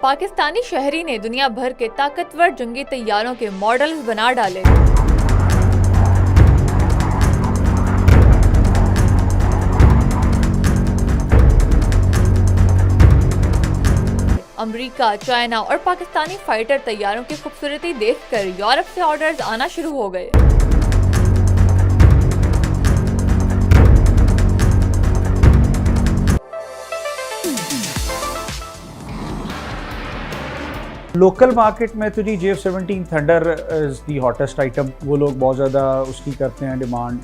पाकिस्तानी शहरी ने दुनिया भर के ताकतवर जंगी तैयारों के मॉडल्स बना डाले। अमेरिका, चाइना और पाकिस्तानी फाइटर तैयारों की खूबसूरती देखकर यूरोप से ऑर्डर्स आना शुरू हो गए। लोकल मार्केट में तो जी JF-17 thunder is the hottest item. वो लोग बहुत ज़्यादा उसकी करते हैं डिमांड।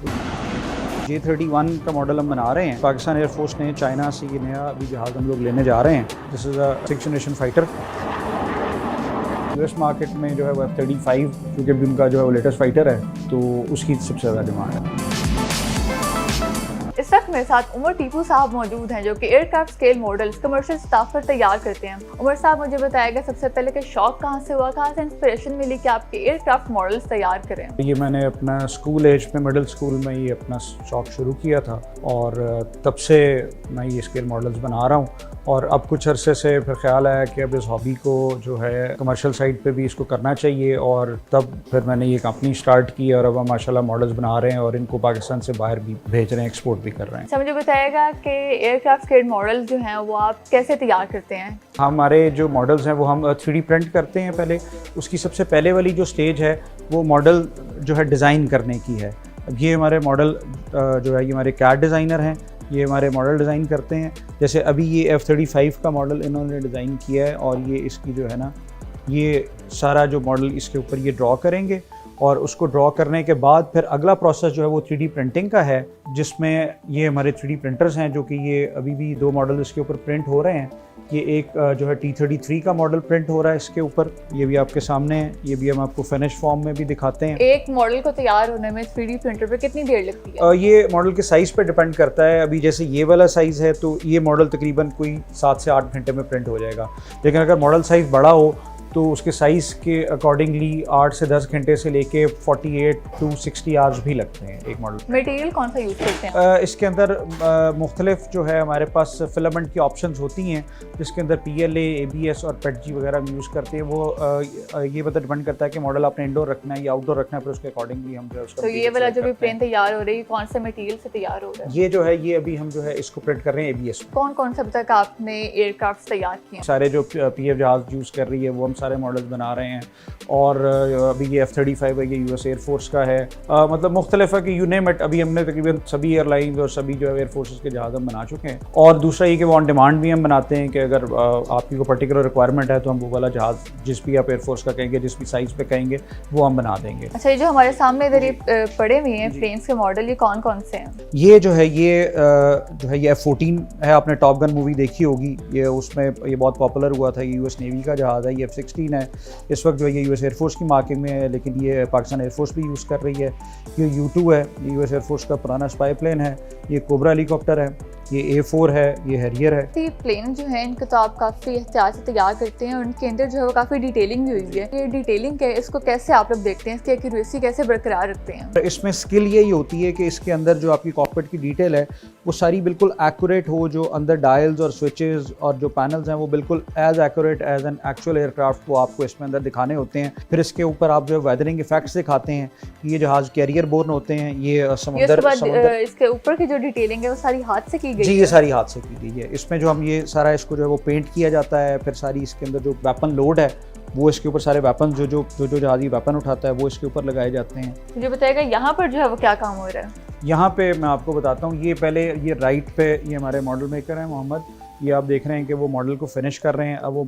J-31 का मॉडल हम बना रहे हैं। पाकिस्तान एयरफोर्स ने चाइना से ये नया अभी जहाज़ हम लोग लेने जा रहे हैं। This is a 6th generation fighter. US market में जो है वो F-35 क्योंकि अभी उनका जो है वो लेटेस्ट फाइटर है, तो उसकी सबसे ज़्यादा डिमांड है। इस वक्त मेरे साथ उमर टीपू साहब मौजूद हैं जो कि aircraft scale models commercial staff पर तैयार करते हैं। उमर साहब, मुझे बताएगा सबसे पहले कि शौक कहाँ से हुआ, कहाँ से इंस्पिरेशन मिली कि आपके एयरक्राफ्ट मॉडल्स तैयार करें? ये मैंने अपना स्कूल एज में मिडिल स्कूल में ही अपना शौक शुरू किया था और तब से मैं ये स्केल मॉडल्स बना रहा हूँ। और अब कुछ अरसे से फिर ख्याल आया कि अब इस हॉबी को जो है कमर्शियल साइड पे भी इसको करना चाहिए, और तब फिर मैंने ये कंपनी स्टार्ट की और अब हम माशाल्लाह मॉडल्स बना रहे हैं और इनको पाकिस्तान से बाहर भी भेज रहे हैं, एक्सपोर्ट भी कर रहे हैं। अच्छा, मुझे बताएगा कि एयरक्राफ्ट स्केल मॉडल्स जो हैं वो आप कैसे तैयार करते हैं? हमारे जो मॉडल्स हैं वो हम 3D प्रिंट करते हैं। पहले उसकी सबसे पहले वाली जो स्टेज है वो मॉडल जो है डिज़ाइन करने की है। अब ये हमारे मॉडल जो है ये हमारे कैड डिज़ाइनर हैं, ये हमारे मॉडल डिज़ाइन करते हैं। जैसे अभी ये F-35 का मॉडल इन्होंने डिज़ाइन किया है और ये इसकी जो है ना ये सारा जो मॉडल इसके ऊपर ये ड्रॉ करेंगे और उसको ड्रॉ करने के बाद फिर अगला प्रोसेस जो है वो 3D प्रिंटिंग का है, जिसमें ये हमारे 3D प्रिंटर्स हैं जो कि ये अभी भी 2 मॉडल इसके ऊपर प्रिंट हो रहे हैं। ये एक जो है T-33 का मॉडल प्रिंट हो रहा है इसके ऊपर, ये भी आपके सामने है। ये भी हम आपको फिनिश फॉर्म में भी दिखाते हैं। एक मॉडल को तैयार होने में 3D प्रिंटर पे कितनी देर लगती है? ये मॉडल के साइज़ पे डिपेंड करता है। अभी जैसे ये वाला साइज़ है तो ये मॉडल तकरीबन कोई 7 से 8 घंटे में प्रिंट हो जाएगा, लेकिन अगर मॉडल साइज़ बड़ा हो तो उसके साइज़ के अकॉर्डिंगली 8 से 10 घंटे से लेके 48 to 60 आवर्स भी लगते हैं एक मॉडल। मटेरियल कौन सा यूज़ करते हैं? इसके अंदर मुख्तलिफ जो है हमारे पास फिलामेंट की ऑप्शंस होती हैं, जिसके अंदर PLA, ABS और PETG वगैरह हम यूज़ करते हैं। वो ये मतलब डिपेंड करता है कि मॉडल आपने इंडोर रखना है या आउटडोर रखना है, फिर उसके अकॉर्डिंगली हम जो है उसका। तो ये वाला जो भी प्लेन तैयार हो रही है कौन से मटेरियल से तैयार हो रहा है? ये जो है ये अभी हम जो है इसको प्रिंट कर रहे हैं ABS में। कौन कौन सा अब तक आपने एयरक्राफ्ट तैयार किए? सारे जो PF जहाज़ यूज़ कर रही है वो हम सारे मॉडल्स बना रहे हैं। और अभी ये F-35 है, ये US एयरफोर्स का है। मतलब मुख्तलिफ है कि यू नेम इट, अभी हमने तकरीबन सभी एयरलाइंस और सभी जो है एयरफोर्सेस के जहाज़ हम बना चुके हैं। और दूसरा ये कि वो ऑन डिमांड भी हम बनाते हैं कि अगर आपकी कोई पर्टिकुलर रिक्वायरमेंट है तो हम वो वाला जहाज़ जिस भी आप एयरफोर्स का कहेंगे, जिस भी साइज़ पे कहेंगे वो हम बना देंगे। अच्छा, ये जो हमारे सामने इधर ये पड़े हुए हैं प्लेन्स के मॉडल, ये कौन कौन से हैं? ये जो है ये F-14 है। आपने टॉप गन मूवी देखी होगी, ये उसमें ये बहुत पॉपुलर हुआ था। ये US नेवी का जहाज़ है। ये F-16 है। इस वक्त जो है ये US एयरफोर्स की मार्केट में है, लेकिन ये पाकिस्तान एयरफोर्स भी यूज़ कर रही है। ये U-2 है, ये US एयरफोर्स का पुराना स्पाई प्लेन है। ये कोबरा हेलीकॉप्टर है। ये A4 है, ये हैरियर है। ये प्लेन जो है इनको तो आप काफ़ी एहतियात से तैयार करते हैं और उनके अंदर जो है वो काफ़ी डिटेलिंग भी हुई है। ये डिटेलिंग है, इसको कैसे आप लोग देखते हैं, इसकी एक्यूरेसी कैसे बरकरार रखते हैं? इसमें स्किल यही होती है कि इसके अंदर जो आपकी कॉकपिट की डिटेल है वो सारी बिल्कुल एक्यूरेट हो। जो अंदर डायल्स और स्विचेस और जो पैनल्स हैं वो बिल्कुल as accurate as an actual aircraft को आपको इसमें अंदर दिखाने होते हैं। फिर इसके ऊपर आप जो है वेदरिंग इफेक्ट्स दिखाते हैं कि ये जहाज़ कैरियर बोर्न होते हैं। ये समुद्र इसके ऊपर की जो डिटेलिंग है वो सारी हाथ से की गई जी, ये सारी हाथ से की गई है। इसमें जो हम ये सारा इसको जो है वो पेंट किया जाता है। फिर सारी इसके अंदर जो वेपन लोड है वो इसके ऊपर सारे वेपन जो जहाज़ी वेपन उठाता है वो इसके ऊपर लगाए जाते हैं। मुझे बताएगा यहाँ पर जो है वो क्या काम हो रहा है? यहाँ पे मैं आपको बताता हूँ। ये पहले ये राइट पे ये हमारे मॉडल मेकर हैं मोहम्मद, ये आप देख रहे हैं कि वो मॉडल को फिनिश कर रहे हैं। अब वो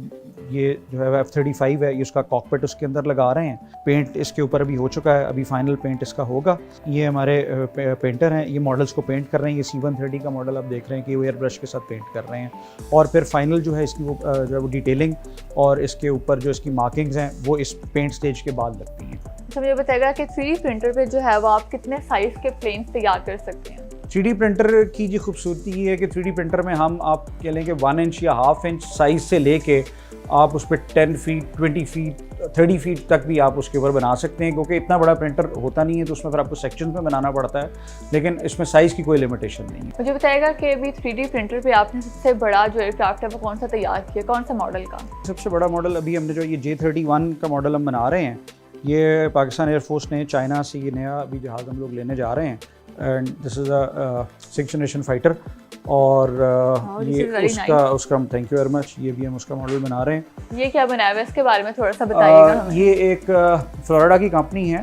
ये जो है F-35 है, ये उसका कॉकपिट उसके अंदर लगा रहे हैं। पेंट इसके ऊपर अभी हो चुका है, अभी फाइनल पेंट इसका होगा। ये हमारे पेंटर हैं, ये मॉडल्स को पेंट कर रहे हैं। ये C-130 का मॉडल आप देख रहे हैं कि वो एयर ब्रश के साथ पेंट कर रहे हैं। और फिर फाइनल जो है इसकी वो जो है वो डिटेलिंग और इसके ऊपर जो इसकी मार्किंग्स हैं वो इस पेंट स्टेज के बाद लगती हैं। तो मुझे बताएगा कि 3D प्रिंटर पे जो है वो आप कितने साइज़ के प्लेन्स तैयार कर सकते हैं? 3D प्रिंटर की जी खूबसूरती ये है कि 3D प्रिंटर में हम आप कह लें कि 1 इंच या ½ इंच साइज़ से लेके आप उस पर 10 फीट 20 फीट 30 फीट तक भी आप उसके ऊपर बना सकते हैं, क्योंकि इतना बड़ा प्रिंटर होता नहीं है तो उसमें फिर आपको सेक्शन में बनाना पड़ता है, लेकिन इसमें साइज़ की कोई लिमिटेशन नहीं है। मुझे बताएगा कि अभी 3D प्रिंटर पे आपने सबसे बड़ा जो एयरक्राफ्ट है वो कौन सा तैयार किया, कौन सा मॉडल का? सबसे बड़ा मॉडल अभी हमने जो ये J31 का मॉडल हम बना रहे हैं, ये पाकिस्तान एयरफोर्स ने चाइना से ये नया अभी जहाज़ हम लोग लेने जा रहे हैं, and this is a 6th generation fighter. और ये उसका थैंक यू वेरी मच, ये भी हम उसका मॉडल बना रहे हैं। ये क्या बनाया हुआ है, इसके बारे में थोड़ा सा बताइएगा हमें। ये एक फ्लोरिडा की कंपनी है,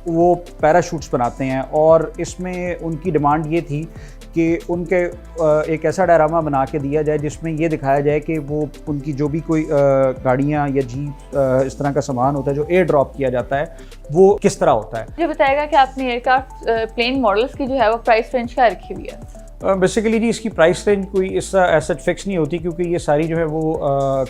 वो पैराशूट्स बनाते हैं, और इसमें उनकी डिमांड ये थी कि उनके एक ऐसा डायरामा बना के दिया जाए जिसमें ये दिखाया जाए कि वो उनकी जो भी कोई गाड़ियाँ या जीप इस तरह का सामान होता है जो एयर ड्रॉप किया जाता है वो किस तरह होता है। मुझे बताएगा कि आपने एयरक्राफ्ट प्लेन मॉडल्स की जो है वो प्राइस रेंज क्या रखी हुई है? बेसिकली जी इसकी प्राइस रेंज कोई इस ऐसा फिक्स नहीं होती, क्योंकि ये सारी जो है वो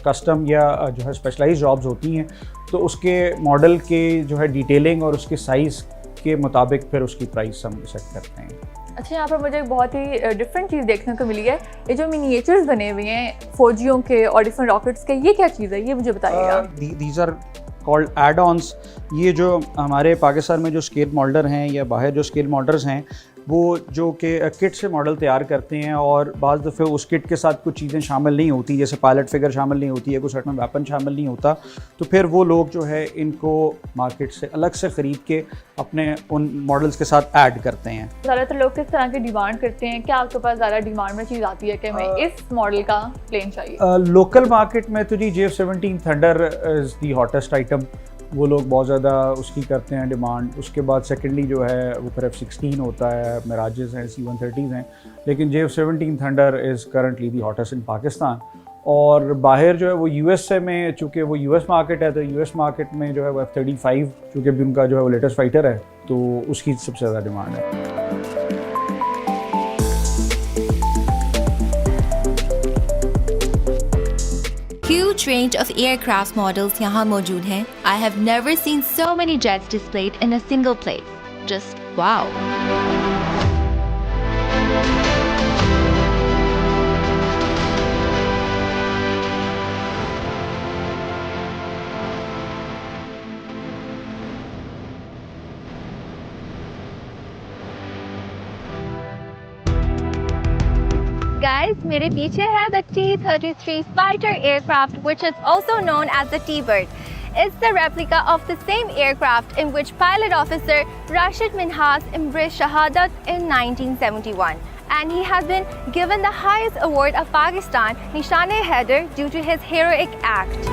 कस्टम या जो है स्पेशलाइज्ड जॉब्स होती हैं, तो उसके मॉडल के जो है डिटेलिंग और उसके साइज़ के मुताबिक फिर उसकी प्राइस हम सेट करते हैं। अच्छा, यहाँ पर मुझे एक बहुत ही डिफरेंट चीज़ देखने को मिली है, ये जो मिनिएचर्स बने हुए हैं फौजियों के और डिफरेंट रॉकेट्स के, ये क्या चीज़ है, ये मुझे बताइएगा। These are called add ons. ये जो हमारे पाकिस्तान में जो स्केल मॉडलर हैं या बाहर जो स्केल मॉडलर्स हैं, वो जो कि किट से मॉडल तैयार करते हैं, और बाज़ दफ़े उस किट के साथ कुछ चीज़ें शामिल नहीं होती, जैसे पायलट फिगर शामिल नहीं होती है, कुछ सर्टन वेपन शामिल नहीं होता, तो फिर वो लोग जो है इनको मार्केट से अलग से ख़रीद के अपने उन मॉडल्स के साथ ऐड करते हैं। ज़्यादातर लोग किस तरह की डिमांड करते हैं? क्या आपके पास ज़्यादा डिमांड में चीज़ आती है कि हमें इस मॉडल का प्लेन चाहिए? लोकल मार्केट में तो जी JF-17 thunder is the hottest item, वो लोग बहुत ज़्यादा उसकी करते हैं डिमांड। उसके बाद सेकेंडली जो है वो फिर F-16 होता है, मिराजेस हैं, C-130s हैं, लेकिन JF-17 thunder is currently the hottest in Pakistan. और बाहर जो है वो USA में, चूँकि वो US मार्केट है, तो US मार्केट में जो है वो F-35 चूँकि भी उनका जो है वो लेटेस्ट फाइटर है, तो उसकी सबसे ज़्यादा डिमांड है। Huge range of aircraft models यहाँ मौजूद हैं। I have never seen so many jets displayed in a single place. Just wow. Guys, मेरे पीछे है the T-33 fighter aircraft, which is also known as the T-Bird. It's the replica of the same aircraft in which pilot officer Rashid Minhas embraced Shahadat in 1971. And he has been given the highest award of Pakistan, Nishan-e-Haider, due to his heroic act.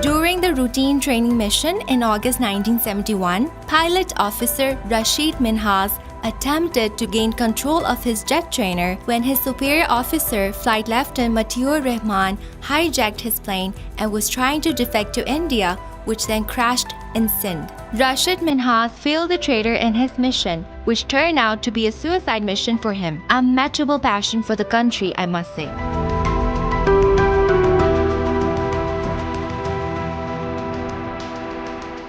During the routine training mission in August 1971, pilot officer Rashid Minhas attempted to gain control of his jet trainer when his superior officer, Flight Lieutenant Matiur Rahman, hijacked his plane and was trying to defect to India, which then crashed in Sindh. Rashid Minhas failed the traitor in his mission, which turned out to be a suicide mission for him. Unmatchable passion for the country, I must say.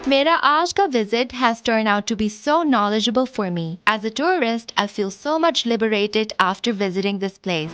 मेरा आज का visit has turned out to be so knowledgeable for me. As a tourist, I feel so much liberated after visiting this place.